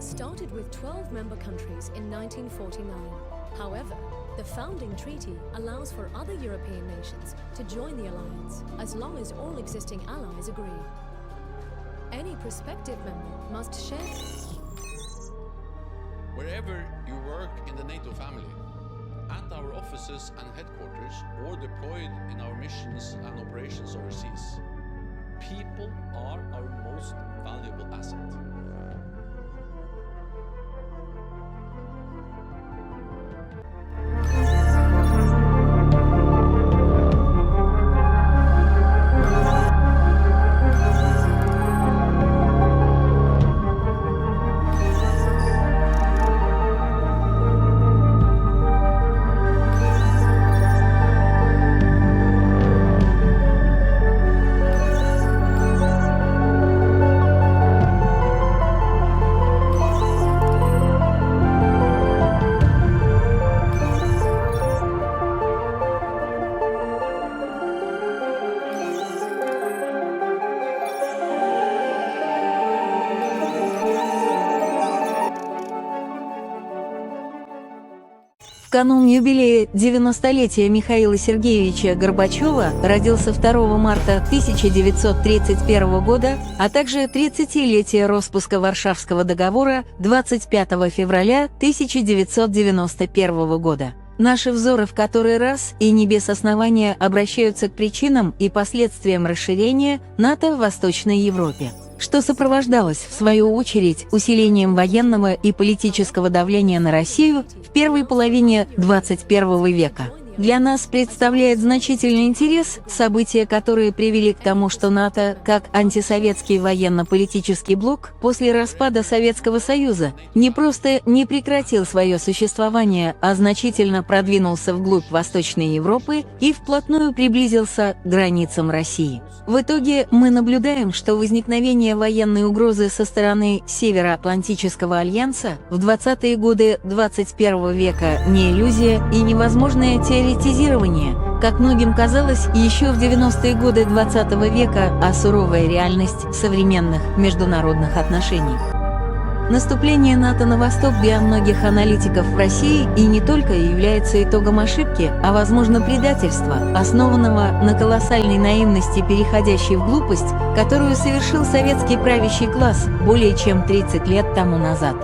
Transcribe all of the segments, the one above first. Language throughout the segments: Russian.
started with 12 member countries in 1949. However, the founding treaty allows for other European nations to join the alliance as long as all existing allies agree. Any prospective member must share. Wherever you work in the NATO family, at our offices and headquarters, or deployed in our missions and operations overseas, people are our most valuable asset. В канун юбилея 90-летия Михаила Сергеевича Горбачева родился 2 марта 1931 года, а также 30-летие распуска Варшавского договора 25 февраля 1991 года. Наши взоры в который раз и не без основания обращаются к причинам и последствиям расширения НАТО в Восточной Европе, что сопровождалось, в свою очередь, усилением военного и политического давления на Россию в первой половине 21 века. Для нас представляет значительный интерес события, которые привели к тому, что НАТО, как антисоветский военно-политический блок, после распада Советского Союза не просто не прекратил свое существование, а значительно продвинулся вглубь Восточной Европы и вплотную приблизился к границам России. В итоге мы наблюдаем, что возникновение военной угрозы со стороны Североатлантического альянса в 20-е годы 21 века не иллюзия и невозможное теоретизирование, как многим казалось еще в 90-е годы 20 века, а суровая реальность современных международных отношений. Наступление НАТО на восток для многих аналитиков в России и не только является итогом ошибки, а, возможно, предательства, основанного на колоссальной наивности, переходящей в глупость, которую совершил советский правящий класс более чем 30 лет тому назад.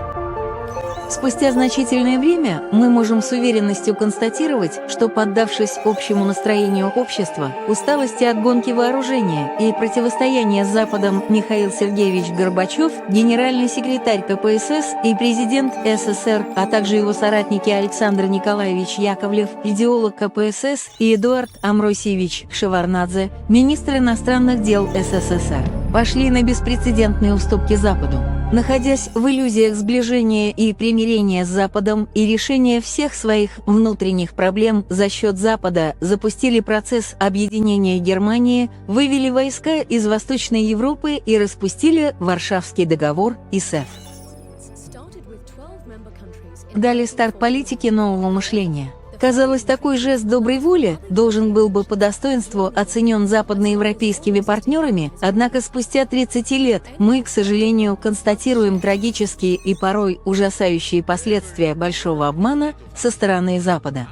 Спустя значительное время мы можем с уверенностью констатировать, что, поддавшись общему настроению общества, усталости от гонки вооружения и противостояния с Западом, Михаил Сергеевич Горбачев, генеральный секретарь КПСС и президент СССР, а также его соратники Александр Николаевич Яковлев, идеолог КПСС, и Эдуард Амросиевич Шеварднадзе, министр иностранных дел СССР, пошли на беспрецедентные уступки Западу. Находясь в иллюзиях сближения и примирения с Западом и решения всех своих внутренних проблем за счет Запада, запустили процесс объединения Германии, вывели войска из Восточной Европы и распустили Варшавский договор и СЭФ. Дали старт политике нового мышления. Казалось, такой жест доброй воли должен был бы по достоинству оценен западноевропейскими партнерами, однако спустя 30 лет мы, к сожалению, констатируем трагические и порой ужасающие последствия большого обмана со стороны Запада.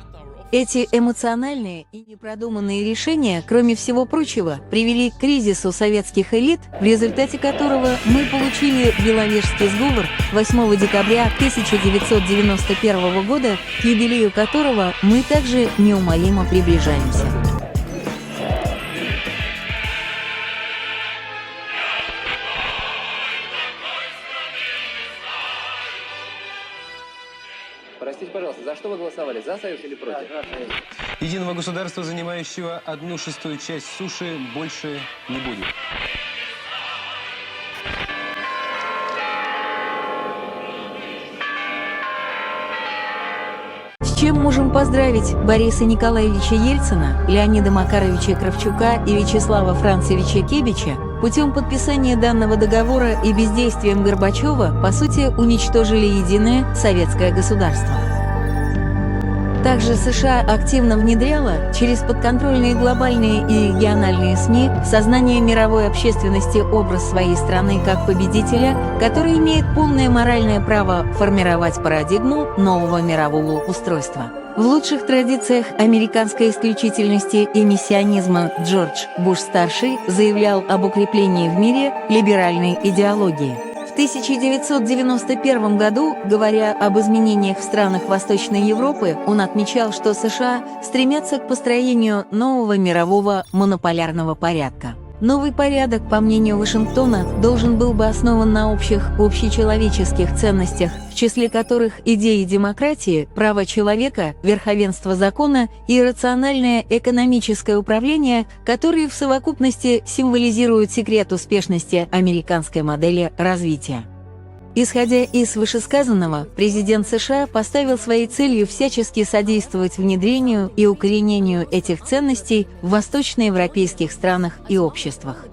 Эти эмоциональные и непродуманные решения, кроме всего прочего, привели к кризису советских элит, в результате которого мы получили Беловежский сговор 8 декабря 1991 года, к юбилею которого мы также неумолимо приближаемся. Простите, пожалуйста, за что вы голосовали? За Союз или против? Единого государства, занимающего 1/6 часть суши, больше не будет. С чем можем поздравить Бориса Николаевича Ельцина, Леонида Макаровича Кравчука и Вячеслава Францевича Кебича? Путем подписания данного договора и бездействием Горбачева, по сути, уничтожили единое советское государство. Также США активно внедряла через подконтрольные глобальные и региональные СМИ в сознание мировой общественности образ своей страны как победителя, который имеет полное моральное право формировать парадигму нового мирового устройства. В лучших традициях американской исключительности и миссионизма Джордж Буш-старший заявлял об укреплении в мире либеральной идеологии. В 1991 году, говоря об изменениях в странах Восточной Европы, он отмечал, что США стремятся к построению нового мирового монополярного порядка. Новый порядок, по мнению Вашингтона, должен был бы основан на общечеловеческих ценностях, в числе которых идеи демократии, права человека, верховенство закона и рациональное экономическое управление, которые в совокупности символизируют секрет успешности американской модели развития. Исходя из вышесказанного, президент США поставил своей целью всячески содействовать внедрению и укоренению этих ценностей в восточноевропейских странах и обществах.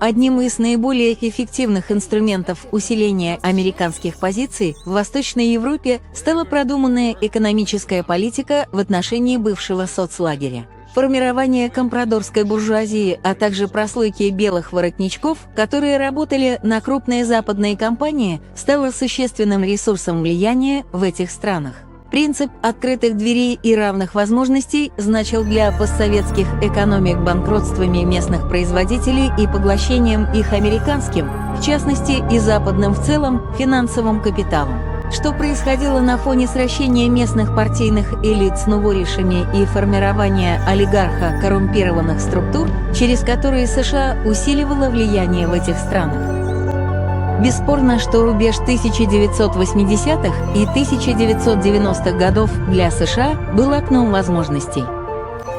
Одним из наиболее эффективных инструментов усиления американских позиций в Восточной Европе стала продуманная экономическая политика в отношении бывшего соцлагеря. Формирование компрадорской буржуазии, а также прослойки белых воротничков, которые работали на крупные западные компании, стало существенным ресурсом влияния в этих странах. Принцип открытых дверей и равных возможностей значил для постсоветских экономик банкротствами местных производителей и поглощением их американским, в частности и западным в целом, финансовым капиталом. Что происходило на фоне сращения местных партийных элит с новоришами и формирования олигархо-коррумпированных структур, через которые США усиливало влияние в этих странах? Бесспорно, что рубеж 1980-х и 1990-х годов для США был окном возможностей.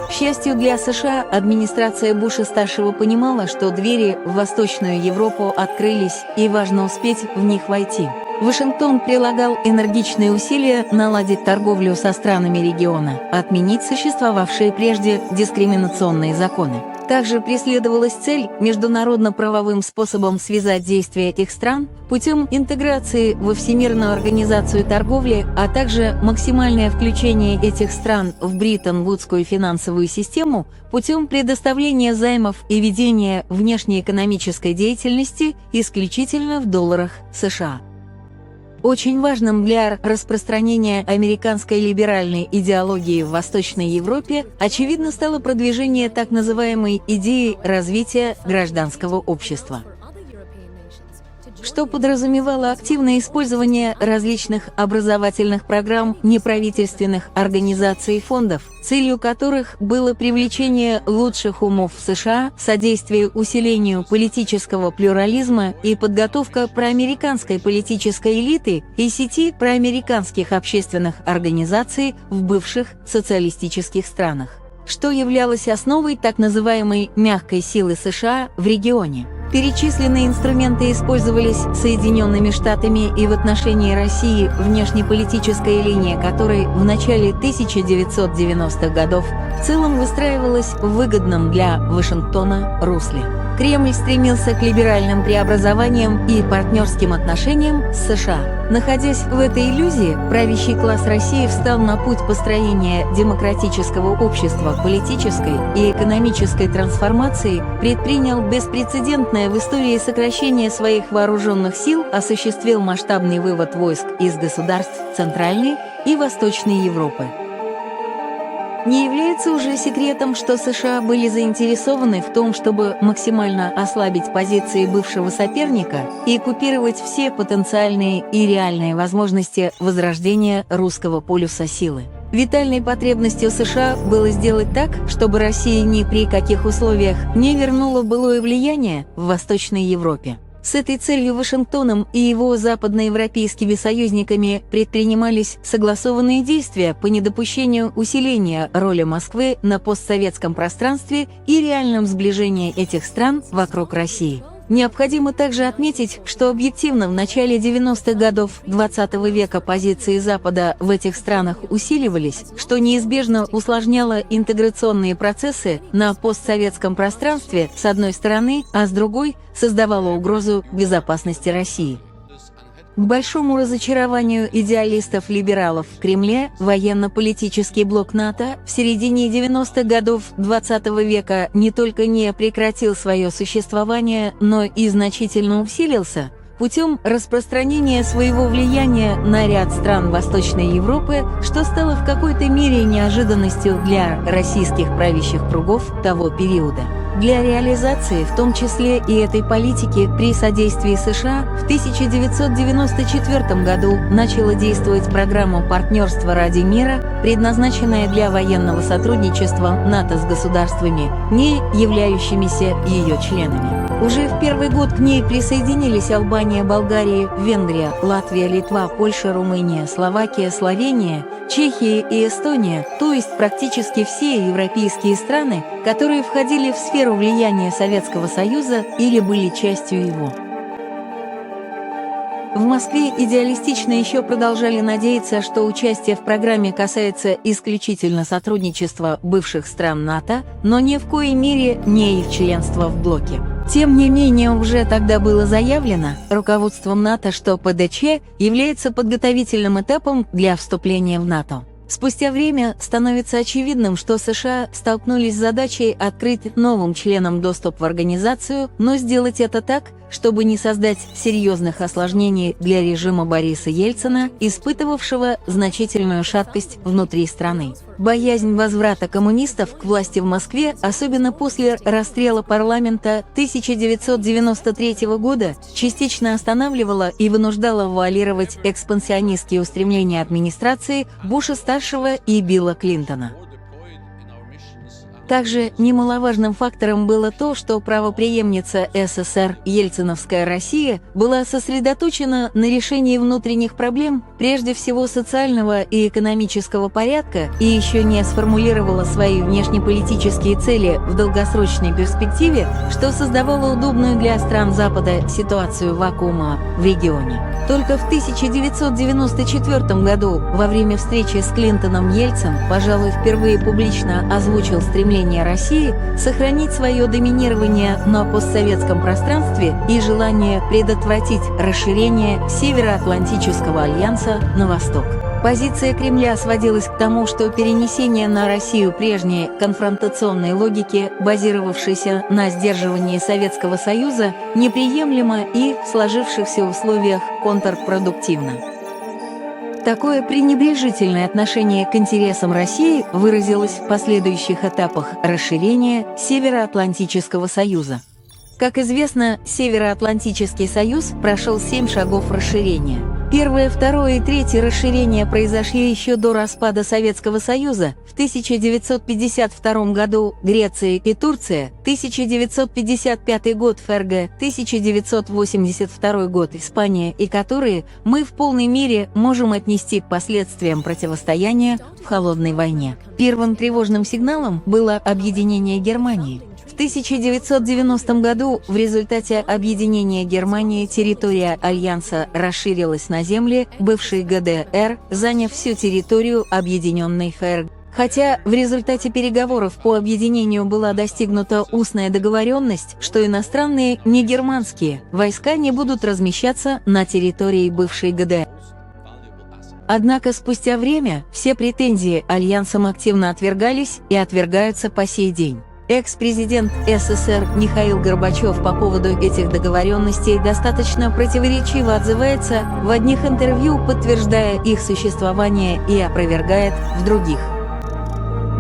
К счастью для США, администрация Буша-старшего понимала, что двери в Восточную Европу открылись и важно успеть в них войти. Вашингтон прилагал энергичные усилия наладить торговлю со странами региона, отменить существовавшие прежде дискриминационные законы. Также преследовалась цель международно-правовым способом связать действия этих стран путем интеграции во Всемирную организацию торговли, а также максимальное включение этих стран в Бреттон-Вудскую финансовую систему путем предоставления займов и ведения внешнеэкономической деятельности исключительно в долларах США. Очень важным для распространения американской либеральной идеологии в Восточной Европе, очевидно, стало продвижение так называемой идеи развития гражданского общества, что подразумевало активное использование различных образовательных программ неправительственных организаций и фондов, целью которых было привлечение лучших умов в США, содействие усилению политического плюрализма и подготовка проамериканской политической элиты и сети проамериканских общественных организаций в бывших социалистических странах, что являлось основой так называемой «мягкой силы США» в регионе. Перечисленные инструменты использовались Соединенными Штатами и в отношении России, внешнеполитическая линия которой в начале 1990-х годов в целом выстраивалась в выгодном для Вашингтона русле. Кремль стремился к либеральным преобразованиям и партнерским отношениям с США. Находясь в этой иллюзии, правящий класс России встал на путь построения демократического общества, политической и экономической трансформации, предпринял беспрецедентное в истории сокращение своих вооруженных сил, осуществил масштабный вывод войск из государств Центральной и Восточной Европы. Не является уже секретом, что США были заинтересованы в том, чтобы максимально ослабить позиции бывшего соперника и купировать все потенциальные и реальные возможности возрождения русского полюса силы. Витальной потребностью США было сделать так, чтобы Россия ни при каких условиях не вернула былое влияние в Восточной Европе. С этой целью Вашингтоном и его западноевропейскими союзниками предпринимались согласованные действия по недопущению усиления роли Москвы на постсоветском пространстве и реальном сближении этих стран вокруг России. Необходимо также отметить, что объективно в начале 90-х годов XX века позиции Запада в этих странах усиливались, что неизбежно усложняло интеграционные процессы на постсоветском пространстве с одной стороны, а с другой создавало угрозу безопасности России. К большому разочарованию идеалистов-либералов в Кремле, военно-политический блок НАТО в середине 90-х годов XX века не только не прекратил свое существование, но и значительно усилился путем распространения своего влияния на ряд стран Восточной Европы, что стало в какой-то мере неожиданностью для российских правящих кругов того периода. Для реализации, в том числе и этой политики, при содействии США в 1994 году начала действовать программа «Партнерство ради мира», предназначенная для военного сотрудничества НАТО с государствами, не являющимися ее членами. Уже в первый год к ней присоединились Албания, Болгария, Венгрия, Латвия, Литва, Польша, Румыния, Словакия, Словения, Чехия и Эстония, то есть практически все европейские страны, которые входили в сферу влияния Советского Союза или были частью его. В Москве идеалистично еще продолжали надеяться, что участие в программе касается исключительно сотрудничества бывших стран НАТО, но ни в коей мере не их членства в блоке. Тем не менее, уже тогда было заявлено руководством НАТО, что ПДЧ является подготовительным этапом для вступления в НАТО. Спустя время становится очевидным, что США столкнулись с задачей открыть новым членам доступ в организацию, но сделать это так, чтобы не создать серьезных осложнений для режима Бориса Ельцина, испытывавшего значительную шаткость внутри страны. Боязнь возврата коммунистов к власти в Москве, особенно после расстрела парламента 1993 года, частично останавливала и вынуждала вуалировать экспансионистские устремления администрации Буша-старшего и Билла Клинтона. Также немаловажным фактором было то, что правопреемница СССР Ельциновская Россия была сосредоточена на решении внутренних проблем, прежде всего социального и экономического порядка, и еще не сформулировала свои внешнеполитические цели в долгосрочной перспективе, что создавало удобную для стран Запада ситуацию вакуума в регионе. Только в 1994 году, во время встречи с Клинтоном, Ельцин, пожалуй, впервые публично озвучил стремление России сохранить свое доминирование на постсоветском пространстве и желание предотвратить расширение Североатлантического альянса на восток. Позиция Кремля сводилась к тому, что перенесение на Россию прежней конфронтационной логики, базировавшейся на сдерживании Советского Союза, неприемлемо и в сложившихся условиях контрпродуктивно. Такое пренебрежительное отношение к интересам России выразилось в последующих этапах расширения Североатлантического Союза. Как известно, Североатлантический Союз прошел 7 шагов расширения. Первое, второе и третье расширения произошли еще до распада Советского Союза. В 1952 году Греция и Турция, 1955 год ФРГ, 1982 год Испания, и которые мы в полной мере можем отнести к последствиям противостояния в холодной войне. Первым тревожным сигналом было объединение Германии. В 1990 году в результате объединения Германии территория Альянса расширилась на земли бывшей ГДР, заняв всю территорию объединенной ФРГ. Хотя в результате переговоров по объединению была достигнута устная договоренность, что иностранные, не германские, войска не будут размещаться на территории бывшей ГДР. Однако спустя время все претензии Альянсом активно отвергались и отвергаются по сей день. Экс-президент СССР Михаил Горбачев по поводу этих договоренностей достаточно противоречиво отзывается в одних интервью, подтверждая их существование, и опровергает в других.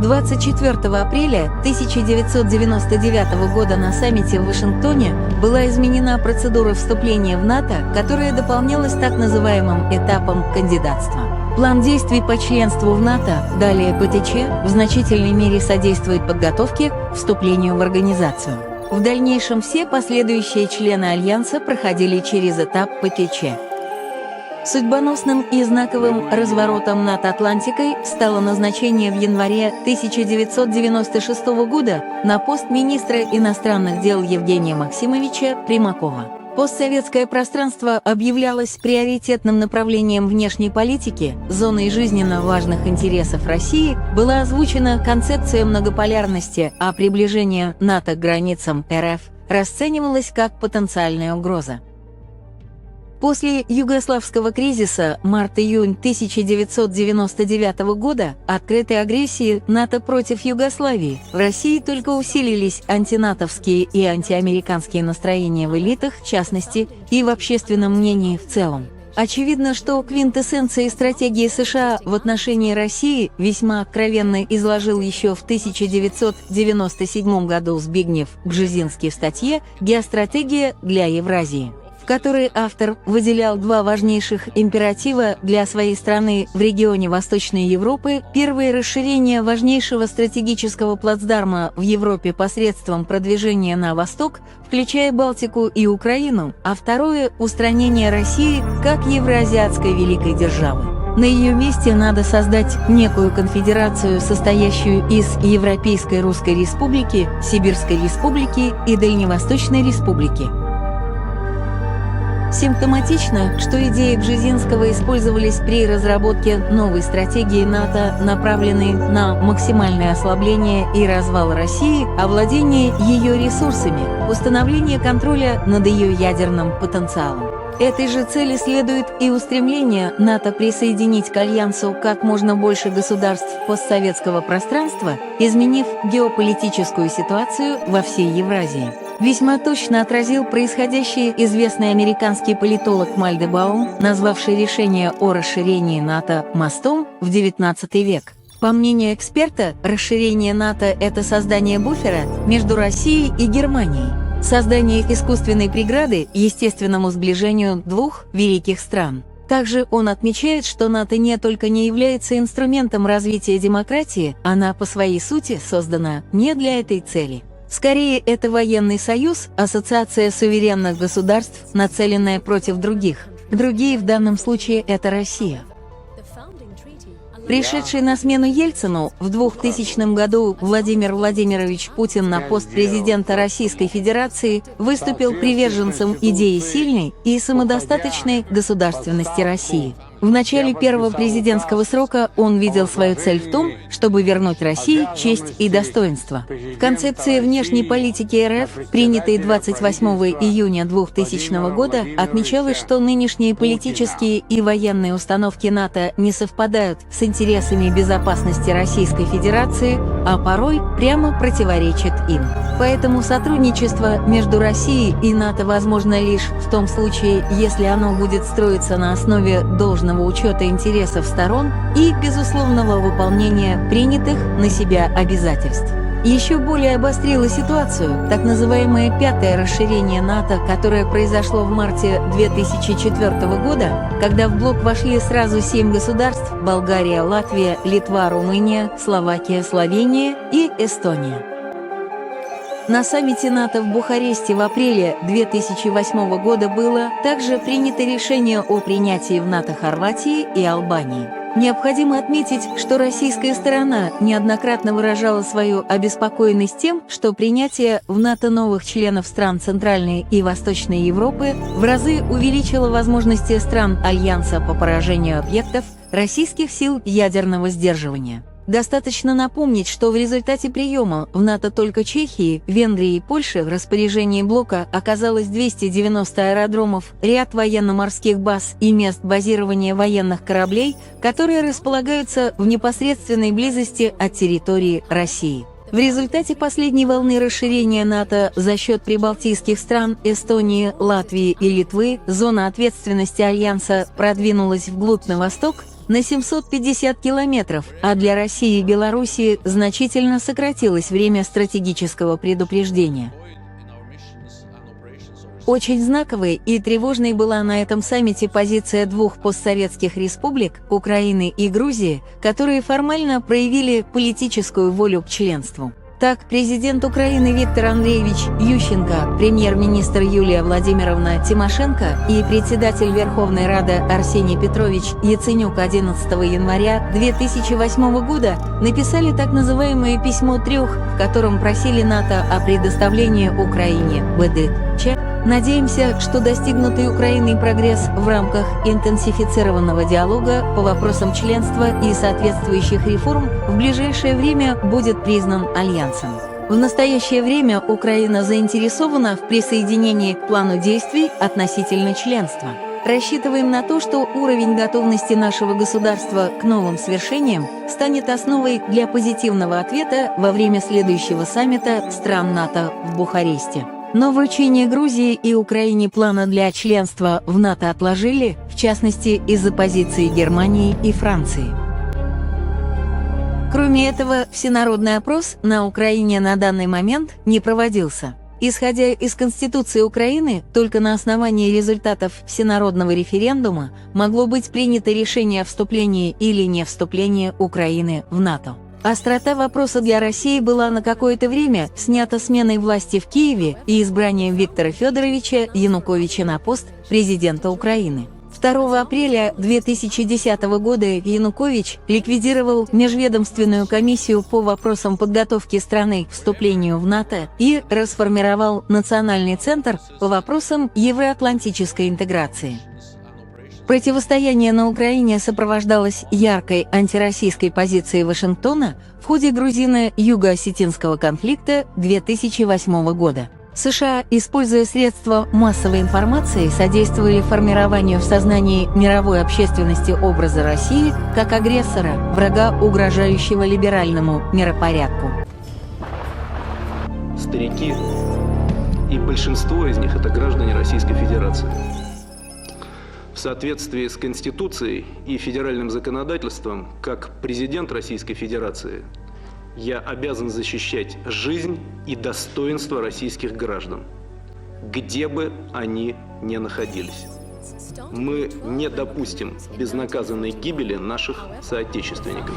24 апреля 1999 года на саммите в Вашингтоне была изменена процедура вступления в НАТО, которая дополнялась так называемым этапом кандидатства. План действий по членству в НАТО, далее ПТЧ, в значительной мере содействует подготовке к вступлению в организацию. В дальнейшем все последующие члены Альянса проходили через этап ПТЧ. Судьбоносным и знаковым разворотом над Атлантикой стало назначение в январе 1996 года на пост министра иностранных дел Евгения Максимовича Примакова. Постсоветское пространство объявлялось приоритетным направлением внешней политики, зоной жизненно важных интересов России была озвучена концепция многополярности, а приближение НАТО к границам РФ расценивалось как потенциальная угроза. После югославского кризиса март-июнь 1999 года, открытой агрессии НАТО против Югославии, в России только усилились антинатовские и антиамериканские настроения в элитах, в частности, и в общественном мнении в целом. Очевидно, что квинтэссенцией стратегии США в отношении России весьма откровенно изложил еще в 1997 году Збигнев Бжезинский в статье «Геостратегия для Евразии», в которой автор выделял два важнейших императива для своей страны в регионе Восточной Европы. Первое – расширение важнейшего стратегического плацдарма в Европе посредством продвижения на восток, включая Балтику и Украину, а второе – устранение России как евроазиатской великой державы. На ее месте надо создать некую конфедерацию, состоящую из Европейской Русской Республики, Сибирской Республики и Дальневосточной Республики. Симптоматично, что идеи Бжезинского использовались при разработке новой стратегии НАТО, направленной на максимальное ослабление и развал России, овладение ее ресурсами, установление контроля над ее ядерным потенциалом. Этой же цели следует и устремление НАТО присоединить к Альянсу как можно больше государств постсоветского пространства, изменив геополитическую ситуацию во всей Евразии. Весьма точно отразил происходящее известный американский политолог Мальдебаум, назвавший решение о расширении НАТО «мостом» в XIX век. По мнению эксперта, расширение НАТО – это создание буфера между Россией и Германией, создание искусственной преграды естественному сближению двух великих стран. Также он отмечает, что НАТО не только не является инструментом развития демократии, она по своей сути создана не для этой цели. Скорее, это военный союз, ассоциация суверенных государств, нацеленная против других. Другие в данном случае – это Россия. Пришедший на смену Ельцину в 2000 году Владимир Владимирович Путин на пост президента Российской Федерации выступил приверженцем идеи сильной и самодостаточной государственности России. В начале первого президентского срока он видел свою цель в том, чтобы вернуть России честь и достоинство. В концепции внешней политики РФ, принятой 28 июня 2000 года, отмечалось, что нынешние политические и военные установки НАТО не совпадают с интересами безопасности Российской Федерации, а порой прямо противоречат им. Поэтому сотрудничество между Россией и НАТО возможно лишь в том случае, если оно будет строиться на основе должного учета интересов сторон и безусловного выполнения принятых на себя обязательств. Еще более обострило ситуацию так называемое пятое расширение НАТО, которое произошло в марте 2004 года, когда в блок вошли сразу 7 государств – Болгария, Латвия, Литва, Румыния, Словакия, Словения и Эстония. На саммите НАТО в Бухаресте в апреле 2008 года было также принято решение о принятии в НАТО Хорватии и Албании. Необходимо отметить, что российская сторона неоднократно выражала свою обеспокоенность тем, что принятие в НАТО новых членов стран Центральной и Восточной Европы в разы увеличило возможности стран Альянса по поражению объектов российских сил ядерного сдерживания. Достаточно напомнить, что в результате приема в НАТО только Чехии, Венгрии и Польши в распоряжении блока оказалось 290 аэродромов, ряд военно-морских баз и мест базирования военных кораблей, которые располагаются в непосредственной близости от территории России. В результате последней волны расширения НАТО за счет прибалтийских стран Эстонии, Латвии и Литвы зона ответственности Альянса продвинулась вглубь на восток на 750 километров, а для России и Белоруссии значительно сократилось время стратегического предупреждения. Очень знаковой и тревожной была на этом саммите позиция двух постсоветских республик, Украины и Грузии, которые формально проявили политическую волю к членству. Так, президент Украины Виктор Андреевич Ющенко, премьер-министр Юлия Владимировна Тимошенко и председатель Верховной Рады Арсений Петрович Яценюк 11 января 2008 года написали так называемое «Письмо трех», в котором просили НАТО о предоставлении Украине БДЧ. Надеемся, что достигнутый Украиной прогресс в рамках интенсифицированного диалога по вопросам членства и соответствующих реформ в ближайшее время будет признан Альянсом. В настоящее время Украина заинтересована в присоединении к плану действий относительно членства. Рассчитываем на то, что уровень готовности нашего государства к новым свершениям станет основой для позитивного ответа во время следующего саммита стран НАТО в Бухаресте. Но вручение Грузии и Украине плана для членства в НАТО отложили, в частности, из-за позиции Германии и Франции. Кроме этого, всенародный опрос на Украине на данный момент не проводился. Исходя из Конституции Украины, только на основании результатов всенародного референдума могло быть принято решение о вступлении или не вступлении Украины в НАТО. Острота вопроса для России была на какое-то время снята сменой власти в Киеве и избранием Виктора Федоровича Януковича на пост президента Украины. 2 апреля 2010 года Янукович ликвидировал Межведомственную комиссию по вопросам подготовки страны к вступлению в НАТО и расформировал Национальный центр по вопросам евроатлантической интеграции. Противостояние на Украине сопровождалось яркой антироссийской позицией Вашингтона в ходе грузино-юго-осетинского конфликта 2008 года. США, используя средства массовой информации, содействовали формированию в сознании мировой общественности образа России как агрессора, врага, угрожающего либеральному миропорядку. Старики, и большинство из них – это граждане Российской Федерации. В соответствии с Конституцией и федеральным законодательством, как президент Российской Федерации, я обязан защищать жизнь и достоинство российских граждан, где бы они ни находились. Мы не допустим безнаказанной гибели наших соотечественников.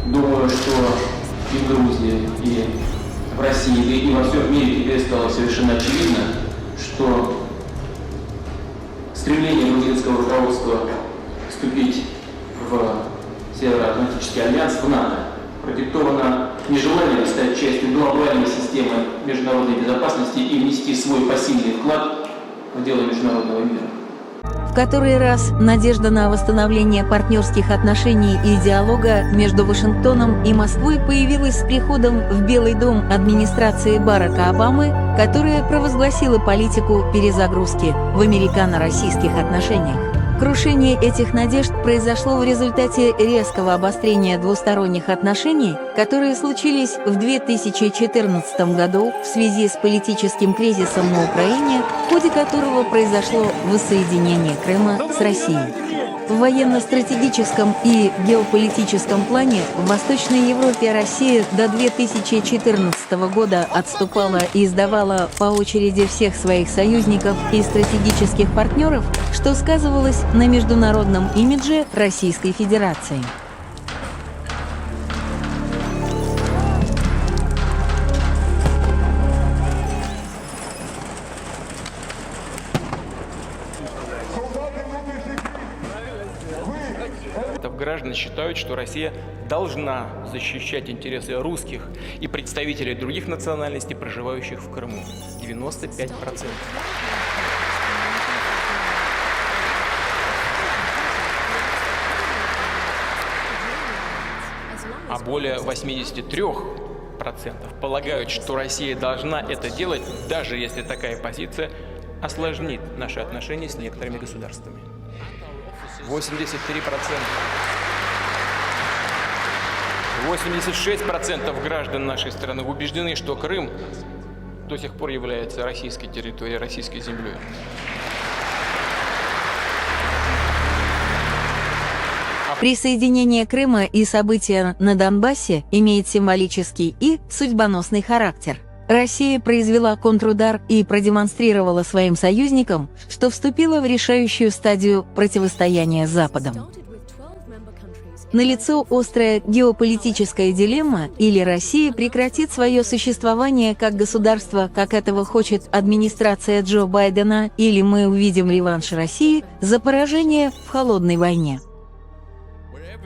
Думаю, что и в Грузии, и в России, и во всем мире теперь стало совершенно очевидно, что стремление грузинского руководства вступить в Североатлантический альянс, в НАТО, продиктовано нежеланием стать частью глобальной системы международной безопасности и внести свой посильный вклад в дело международного мира. В который раз надежда на восстановление партнерских отношений и диалога между Вашингтоном и Москвой появилась с приходом в Белый дом администрации Барака Обамы, которая провозгласила политику перезагрузки в американо-российских отношениях. Крушение этих надежд произошло в результате резкого обострения двусторонних отношений, которые случились в 2014 году в связи с политическим кризисом на Украине, в ходе которого произошло воссоединение Крыма с Россией. В военно-стратегическом и геополитическом плане в Восточной Европе Россия до 2014 года отступала и сдавала по очереди всех своих союзников и стратегических партнеров, что сказывалось на международном имидже Российской Федерации. Граждане считают, что Россия должна защищать интересы русских и представителей других национальностей, проживающих в Крыму. 95%. А более 83% полагают, что Россия должна это делать, даже если такая позиция осложнит наши отношения с некоторыми государствами. 86% граждан нашей страны убеждены, что Крым до сих пор является российской территорией, российской землей. Присоединение Крыма и события на Донбассе имеет символический и судьбоносный характер. Россия произвела контрудар и продемонстрировала своим союзникам, что вступила в решающую стадию противостояния с Западом. Налицо острая геополитическая дилемма: или Россия прекратит свое существование как государство, как этого хочет администрация Джо Байдена, или мы увидим реванш России за поражение в холодной войне.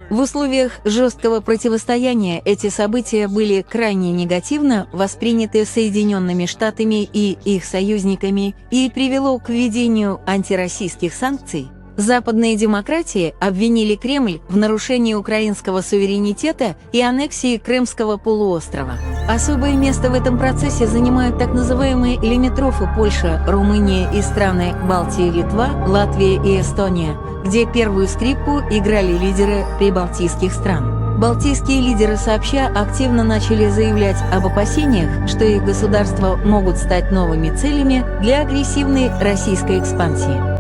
В условиях жесткого противостояния эти события были крайне негативно восприняты Соединенными Штатами и их союзниками и привело к введению антироссийских санкций. Западные демократии обвинили Кремль в нарушении украинского суверенитета и аннексии Крымского полуострова. Особое место в этом процессе занимают так называемые лимитрофы Польша, Румыния и страны Балтии, Литва, Латвия и Эстония, где первую скрипку играли лидеры прибалтийских стран. Балтийские лидеры сообща активно начали заявлять об опасениях, что их государства могут стать новыми целями для агрессивной российской экспансии.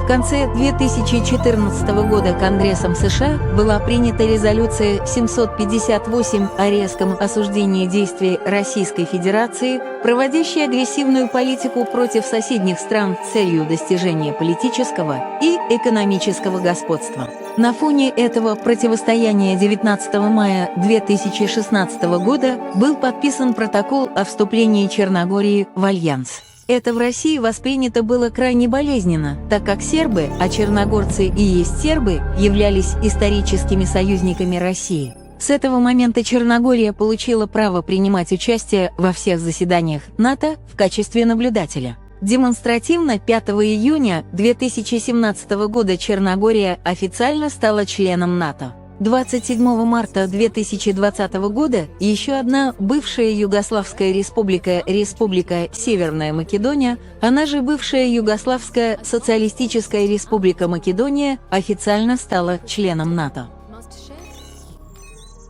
В конце 2014 года Конгрессом США была принята резолюция 758 о резком осуждении действий Российской Федерации, проводящей агрессивную политику против соседних стран с целью достижения политического и экономического господства. На фоне этого противостояния 19 мая 2016 года был подписан протокол о вступлении Черногории в Альянс. Это в России воспринято было крайне болезненно, так как сербы, а черногорцы и есть сербы, являлись историческими союзниками России. С этого момента Черногория получила право принимать участие во всех заседаниях НАТО в качестве наблюдателя. Демонстративно 5 июня 2017 года Черногория официально стала членом НАТО. 27 марта 2020 года еще одна бывшая Югославская республика, Республика Северная Македония, она же бывшая Югославская социалистическая республика Македония, официально стала членом НАТО.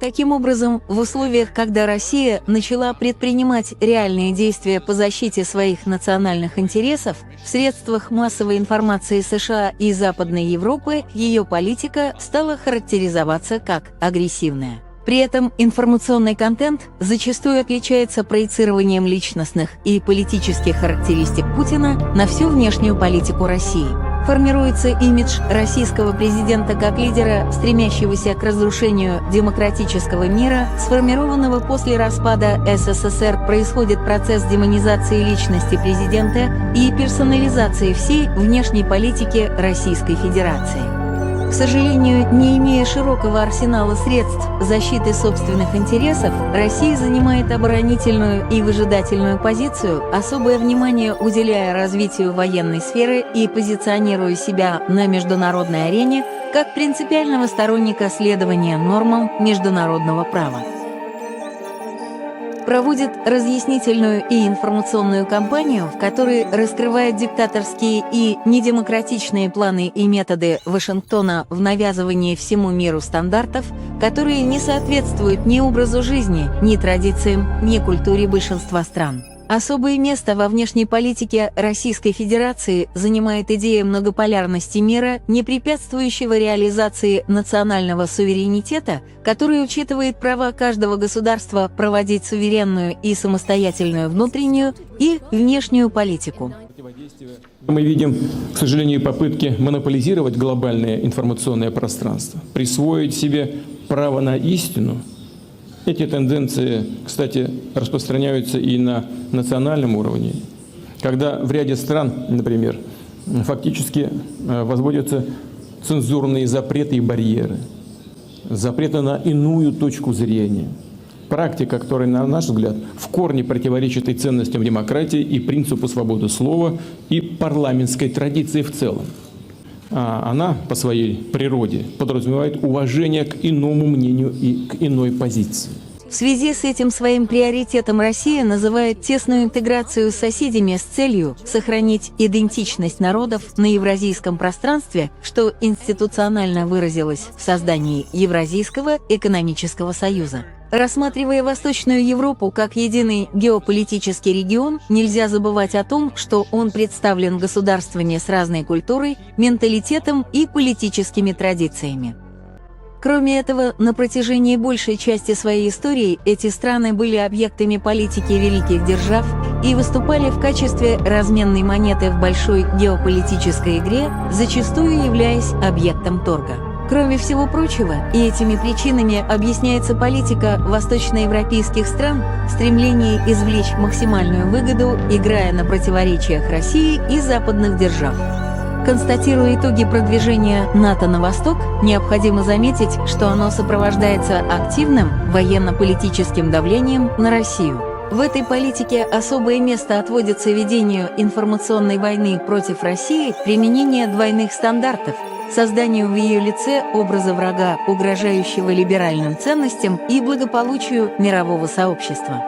Таким образом, в условиях, когда Россия начала предпринимать реальные действия по защите своих национальных интересов, в средствах массовой информации США и Западной Европы ее политика стала характеризоваться как агрессивная. При этом информационный контент зачастую отличается проецированием личностных и политических характеристик Путина на всю внешнюю политику России. Формируется имидж российского президента как лидера, стремящегося к разрушению демократического мира, сформированного после распада СССР. Происходит процесс демонизации личности президента и персонализации всей внешней политики Российской Федерации. К сожалению, не имея широкого арсенала средств защиты собственных интересов, Россия занимает оборонительную и выжидательную позицию, особое внимание уделяя развитию военной сферы и позиционируя себя на международной арене как принципиального сторонника следования нормам международного права. Проводит разъяснительную и информационную кампанию, в которой раскрывает диктаторские и недемократичные планы и методы Вашингтона в навязывании всему миру стандартов, которые не соответствуют ни образу жизни, ни традициям, ни культуре большинства стран. Особое место во внешней политике Российской Федерации занимает идея многополярности мира, не препятствующего реализации национального суверенитета, который учитывает права каждого государства проводить суверенную и самостоятельную внутреннюю и внешнюю политику. Мы видим, к сожалению, попытки монополизировать глобальное информационное пространство, присвоить себе право на истину. Эти тенденции, кстати, распространяются и на национальном уровне, когда в ряде стран, например, фактически возводятся цензурные запреты и барьеры, запреты на иную точку зрения. Практика, которая, на наш взгляд, в корне противоречит и ценностям демократии, и принципу свободы слова, и парламентской традиции в целом. Она по своей природе подразумевает уважение к иному мнению и к иной позиции. В связи с этим своим приоритетом Россия называет тесную интеграцию с соседями с целью сохранить идентичность народов на евразийском пространстве, что институционально выразилось в создании Евразийского экономического союза. Рассматривая Восточную Европу как единый геополитический регион, нельзя забывать о том, что он представлен государствами с разной культурой, менталитетом и политическими традициями. Кроме этого, на протяжении большей части своей истории эти страны были объектами политики великих держав и выступали в качестве разменной монеты в большой геополитической игре, зачастую являясь объектом торга. Кроме всего прочего, и этими причинами объясняется политика восточноевропейских стран, стремление извлечь максимальную выгоду, играя на противоречиях России и западных держав. Констатируя итоги продвижения НАТО на восток, необходимо заметить, что оно сопровождается активным военно-политическим давлением на Россию. В этой политике особое место отводится ведению информационной войны против России, применение двойных стандартов, созданию в ее лице образа врага, угрожающего либеральным ценностям и благополучию мирового сообщества.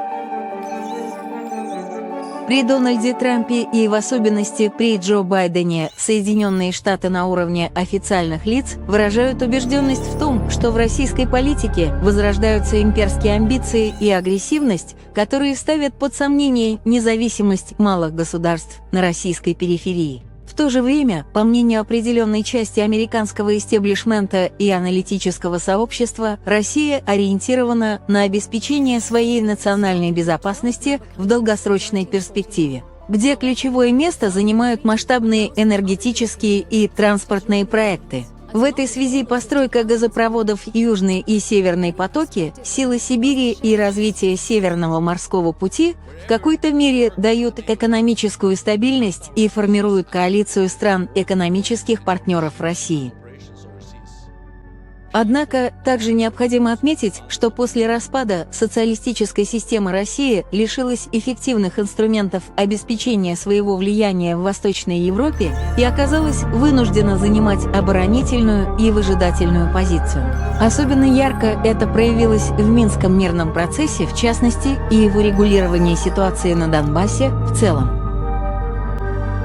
При Дональде Трампе и в особенности при Джо Байдене Соединенные Штаты на уровне официальных лиц выражают убежденность в том, что в российской политике возрождаются имперские амбиции и агрессивность, которые ставят под сомнение независимость малых государств на российской периферии. В то же время, по мнению определенной части американского истеблишмента и аналитического сообщества, Россия ориентирована на обеспечение своей национальной безопасности в долгосрочной перспективе, где ключевое место занимают масштабные энергетические и транспортные проекты. В этой связи постройка газопроводов «Южный» и «Северный потоки», силы Сибири и развитие Северного морского пути в какой-то мере дают экономическую стабильность и формируют коалицию стран экономических партнеров России. Однако также необходимо отметить, что после распада социалистической системы Россия лишилась эффективных инструментов обеспечения своего влияния в Восточной Европе и оказалась вынуждена занимать оборонительную и выжидательную позицию. Особенно ярко это проявилось в Минском мирном процессе, в частности, и в урегулировании ситуации на Донбассе в целом.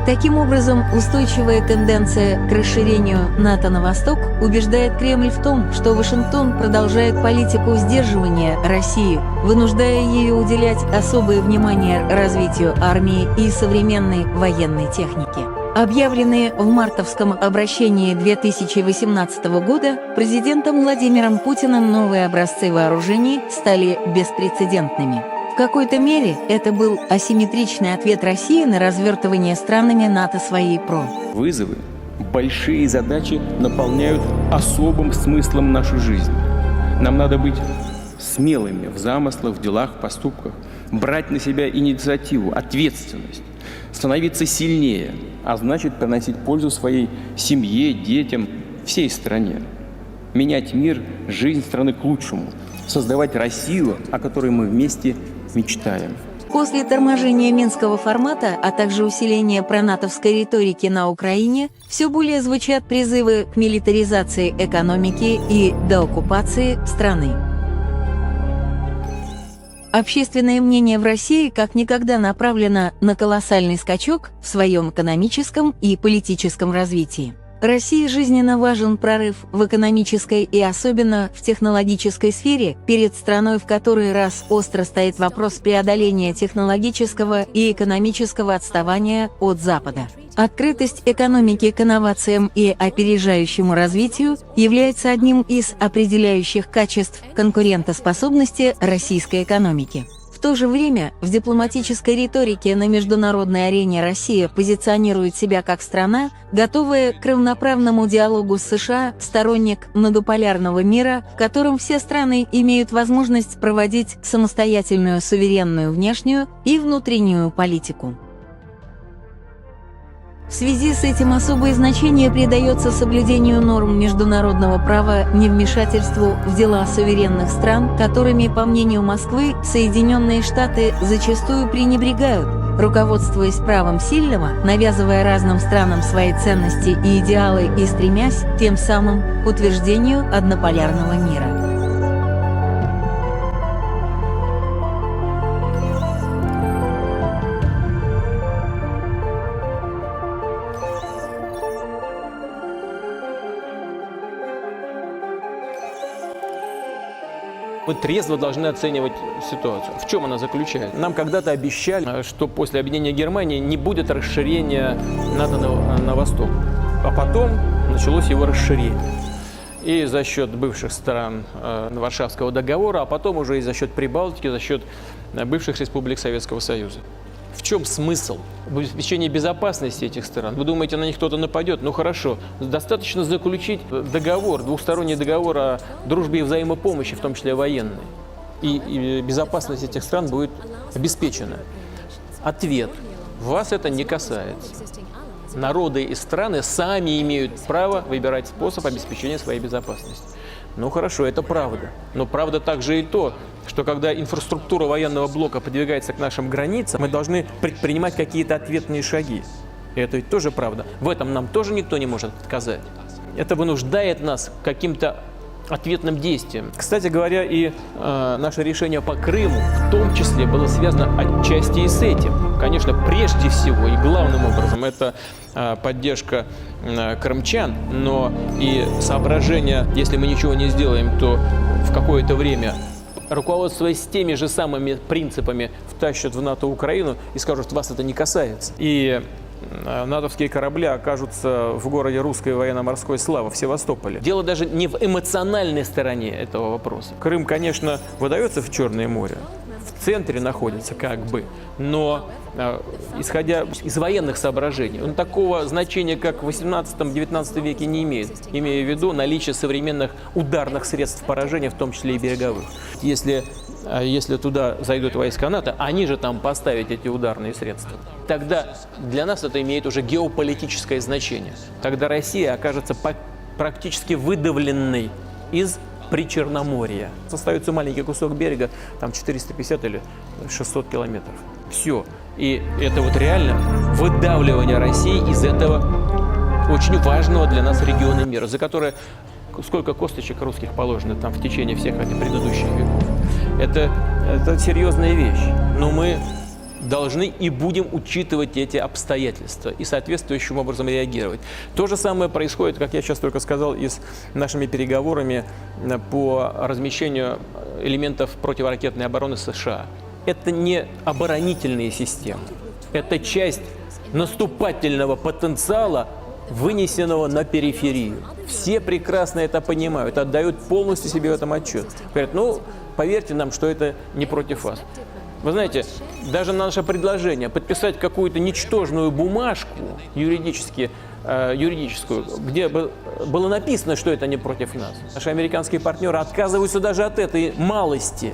Таким образом, устойчивая тенденция к расширению НАТО на восток убеждает Кремль в том, что Вашингтон продолжает политику сдерживания России, вынуждая ее уделять особое внимание развитию армии и современной военной техники. Объявленные в мартовском обращении 2018 года президентом Владимиром Путиным новые образцы вооружений стали беспрецедентными. В какой-то мере это был асимметричный ответ России на развертывание странами НАТО своей ПРО. Вызовы, большие задачи наполняют особым смыслом нашу жизнь. Нам надо быть смелыми в замыслах, в делах, в поступках, брать на себя инициативу, ответственность, становиться сильнее, а значит приносить пользу своей семье, детям, всей стране. Менять мир, жизнь страны к лучшему, создавать Россию, о которой мы вместе мечтаем. После торможения Минского формата, а также усиления пронатовской риторики на Украине, все более звучат призывы к милитаризации экономики и деоккупации страны. Общественное мнение в России как никогда направлено на колоссальный скачок в своем экономическом и политическом развитии. России жизненно важен прорыв в экономической и особенно в технологической сфере перед страной, в которой раз остро стоит вопрос преодоления технологического и экономического отставания от Запада. Открытость экономики к инновациям и опережающему развитию является одним из определяющих качеств конкурентоспособности российской экономики. В то же время в дипломатической риторике на международной арене Россия позиционирует себя как страна, готовая к равноправному диалогу с США, сторонник многополярного мира, в котором все страны имеют возможность проводить самостоятельную суверенную внешнюю и внутреннюю политику. В связи с этим особое значение придается соблюдению норм международного права, невмешательству в дела суверенных стран, которыми, по мнению Москвы, Соединенные Штаты зачастую пренебрегают, руководствуясь правом сильного, навязывая разным странам свои ценности и идеалы и стремясь, тем самым, к утверждению однополярного мира. Мы трезво должны оценивать ситуацию. В чем она заключается? Нам когда-то обещали, что после объединения Германии не будет расширения НАТО на восток. А потом началось его расширение. И за счет бывших стран Варшавского договора, а потом уже и за счет Прибалтики, за счет бывших республик Советского Союза. В чем смысл? В обеспечении безопасности этих стран. Вы думаете, на них кто-то нападет? Ну хорошо, достаточно заключить договор, двухсторонний договор о дружбе и взаимопомощи, в том числе военной. И безопасность этих стран будет обеспечена. Ответ. Вас это не касается. Народы и страны сами имеют право выбирать способ обеспечения своей безопасности. Ну хорошо, это правда. Но правда также и то, что когда инфраструктура военного блока подвигается к нашим границам, мы должны предпринимать какие-то ответные шаги. И это ведь тоже правда. В этом нам тоже никто не может отказать. это вынуждает нас к каким-то ответным действиям. Кстати говоря, и наше решение по Крыму в том числе было связано отчасти и с этим. Конечно, прежде всего и главным образом это поддержка крымчан, но и соображение, если мы ничего не сделаем, то в какое-то время, руководствуясь теми же самыми принципами, втащат в НАТО Украину и скажут, вас это не касается. И натовские корабли окажутся в городе русской военно-морской славы, в Севастополе. Дело даже не в эмоциональной стороне этого вопроса. Крым, конечно, выдается в Черное море, в центре находится как бы, но исходя из военных соображений, он такого значения, как в 18-19 веке не имеет, имея в виду наличие современных ударных средств поражения, в том числе и береговых. Если туда зайдут войска НАТО, они же там поставят эти ударные средства. Тогда для нас это имеет уже геополитическое значение. Тогда Россия окажется практически выдавленной из Причерноморья. Остается маленький кусок берега, там 450 или 600 километров. Все. И это вот реально выдавливание России из этого очень важного для нас региона мира, за которое сколько косточек русских положено там в течение всех этих предыдущих веков. Это серьезная вещь, но мы должны и будем учитывать эти обстоятельства и соответствующим образом реагировать. То же самое происходит, как я сейчас только сказал, и с нашими переговорами по размещению элементов противоракетной обороны США. Это не оборонительные системы, это часть наступательного потенциала, вынесенного на периферию. Все прекрасно это понимают, отдают полностью себе в этом отчет. Говорят, ну, поверьте нам, что это не против вас. Вы знаете, даже наше предложение подписать какую-то ничтожную бумажку юридическую, где бы было написано, что это не против нас. Наши американские партнеры отказываются даже от этой малости.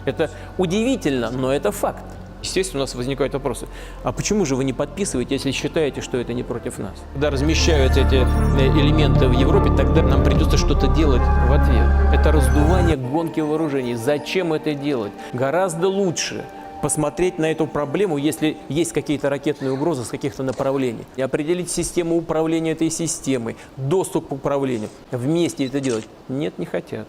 Это удивительно, но это факт. Естественно, у нас возникают вопросы. А почему же вы не подписываете, если считаете, что это не против нас? Когда размещают эти элементы в Европе, тогда нам придется что-то делать в ответ. Это раздувание гонки вооружений. Зачем это делать? Гораздо лучше посмотреть на эту проблему, если есть какие-то ракетные угрозы с каких-то направлений. И определить систему управления этой системой, доступ к управлению. Вместе это делать. Нет, не хотят.